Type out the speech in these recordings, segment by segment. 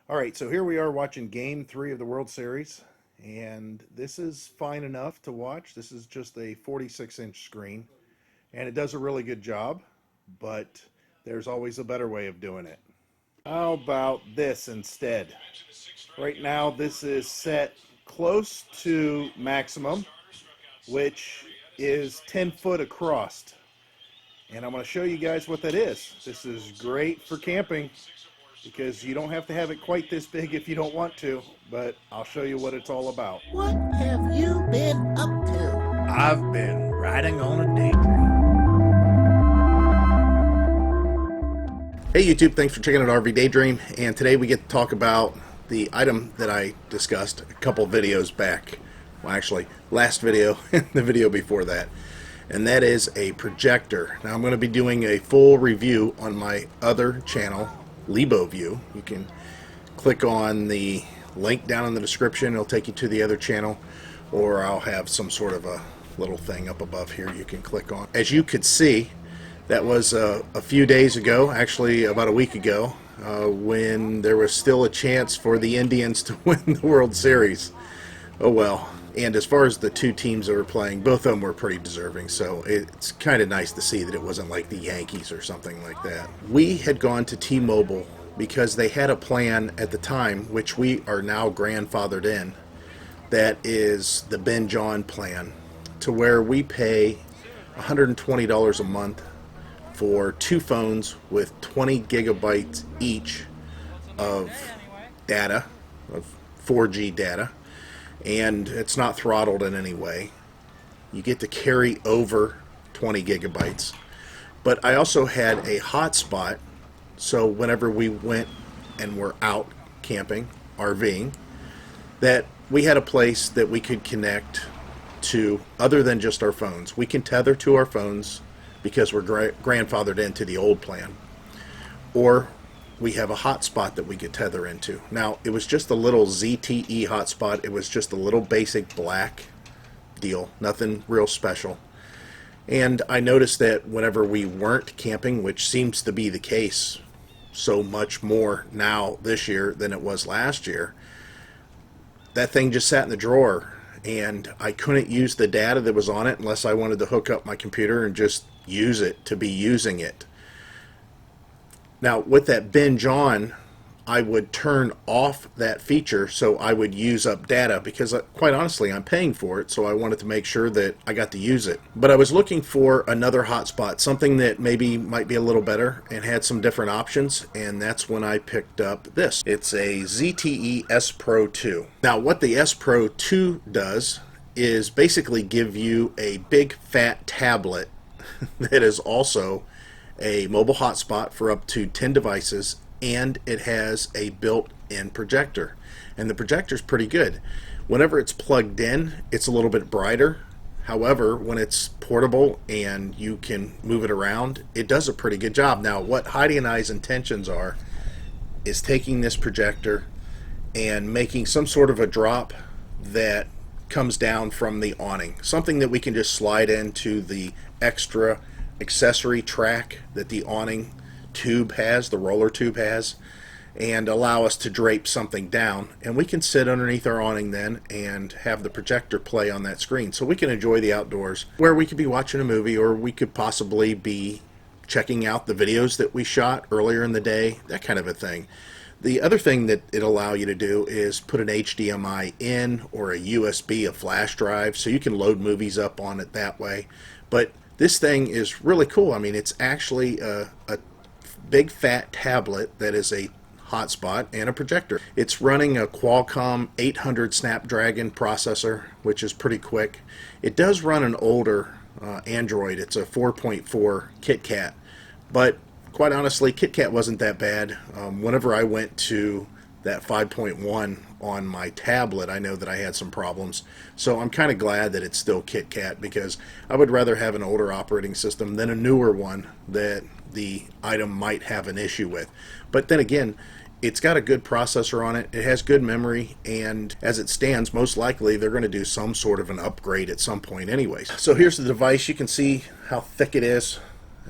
All right, so here we are watching Game 3 of the World Series, and this is fine enough to watch. This is just a 46-inch screen, and it does a really good job, but there's always a better way of doing it. How about this instead? Right now, this is set close to maximum, which is 10 foot across. And I'm going to show you guys what that is. This is great for camping because you don't have to have it quite this big if you don't want to, but I'll show you what it's all about. What have you been up to? I've been riding on a daydream. Hey YouTube, thanks for checking out RV Daydream, and today we get to talk about the item that I discussed a couple videos back. Well, actually, last video and the video before that. And that is a projector. Now I'm going to be doing a full review on my other channel, LeboView. You can click on the link down in the description. It'll take you to the other channel, or I'll have some sort of a little thing up above here you can click on. As you could see, that was a few days ago, actually about a week ago, when there was still a chance for the Indians to win the World Series. Oh well. And as far as the two teams that were playing, both of them were pretty deserving, so it's kind of nice to see that it wasn't like the Yankees or something like that. We had gone to T-Mobile because they had a plan at the time, which we are now grandfathered in, that is the binge on plan, to where we pay $120 a month for two phones with 20 gigabytes each of data, of 4G data, and it's not throttled in any way. You get to carry over 20 gigabytes. But I also had a hotspot, so whenever we went and were out camping, RVing, that we had a place that we could connect to other than just our phones. We can tether to our phones because we're grandfathered into the old plan. Or we have a hotspot that we could tether into. Now, it was just a little ZTE hotspot. It was just a little basic black deal, nothing real special. And I noticed that whenever we weren't camping, which seems to be the case so much more now this year than it was last year, that thing just sat in the drawer, and I couldn't use the data that was on it unless I wanted to hook up my computer and just use it to be using it. Now, with that binge on, I would turn off that feature so I would use up data because, quite honestly, I'm paying for it, so I wanted to make sure that I got to use it. But I was looking for another hotspot, something that maybe might be a little better and had some different options, and that's when I picked up this. It's a ZTE S Pro 2. Now, what the S Pro 2 does is basically give you a big fat tablet that is also a mobile hotspot for up to 10 devices, and it has a built-in projector, and the projector is pretty good. Whenever it's plugged in, it's a little bit brighter. However, when it's portable and you can move it around, it does a pretty good job. Now, what Heidi and I's intentions are is taking this projector and making some sort of a drop that comes down from the awning, something that we can just slide into the extra accessory track that the awning tube has, the roller tube has, and allow us to drape something down, and we can sit underneath our awning then and have the projector play on that screen, so we can enjoy the outdoors where we could be watching a movie, or we could possibly be checking out the videos that we shot earlier in the day, that kind of a thing. The other thing that it'll allow you to do is put an HDMI in, or a USB, a flash drive, so you can load movies up on it that way. But this thing is really cool. I mean, it's actually a big fat tablet that is a hotspot and a projector. It's running a Qualcomm 800 Snapdragon processor, which is pretty quick. It does run an older Android. It's a 4.4 KitKat, but quite honestly, KitKat wasn't that bad. Whenever I went to that 5.1 on my tablet, I know that I had some problems. So I'm kind of glad that it's still KitKat, because I would rather have an older operating system than a newer one that the item might have an issue with. But then again, it's got a good processor on it, it has good memory, and as it stands, most likely they're going to do some sort of an upgrade at some point anyways. So here's the device. You can see how thick it is,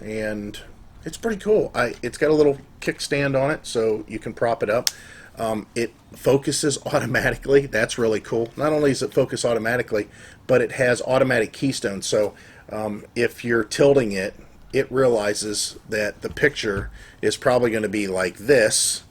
and it's pretty cool. It's got a little kickstand on it, so you can prop it up. It focuses automatically. That's really cool. Not only does it focus automatically, but it has automatic keystones. So if you're tilting it, it realizes that the picture is probably going to be like this,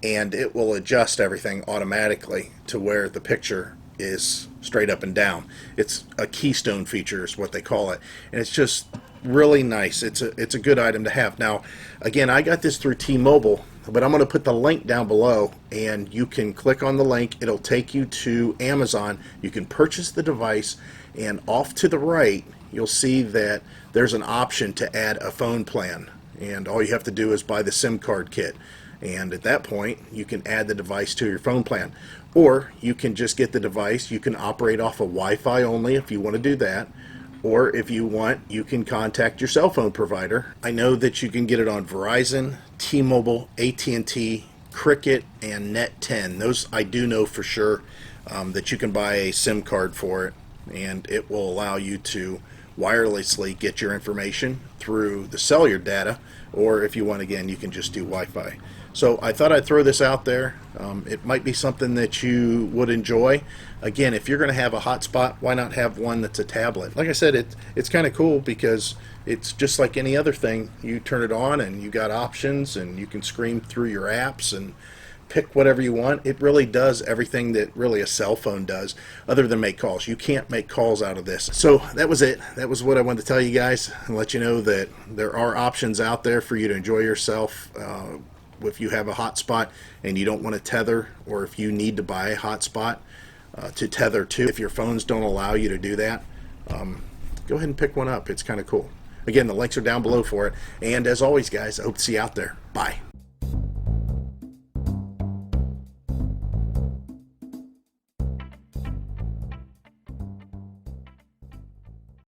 and it will adjust everything automatically to where the picture is straight up and down. It's a keystone feature is what they call it, and it's just really nice. It's a good item to have. Now again, I got this through T-Mobile, but I'm going to put the link down below, and you can click on the link. It'll take you to Amazon. You can purchase the device, and off to the right you'll see that there's an option to add a phone plan, and all you have to do is buy the SIM card kit, and at that point you can add the device to your phone plan. Or you can just get the device. You can operate off of Wi-Fi only if you want to do that, or if you want, you can contact your cell phone provider. I know that you can get it on Verizon, T-Mobile, AT&T, Cricket, and Net10. Those I do know for sure, that you can buy a SIM card for it, and it will allow you to wirelessly get your information through the cellular data, or if you want, again, you can just do Wi-Fi. So I thought I'd throw this out there. It might be something that you would enjoy. Again, if you're going to have a hotspot, why not have one that's a tablet? Like I said, it's kind of cool because it's just like any other thing. You turn it on and you got options, and you can screen through your apps and pick whatever you want. It really does everything that really a cell phone does, other than make calls. You can't make calls out of this. So that was it. That was what I wanted to tell you guys, and let you know that there are options out there for you to enjoy yourself. If you have a hotspot and you don't want to tether, or if you need to buy a hotspot to tether to, if your phones don't allow you to do that, go ahead and pick one up. It's kind of cool. Again, the links are down below for it. And as always, guys, I hope to see you out there. Bye.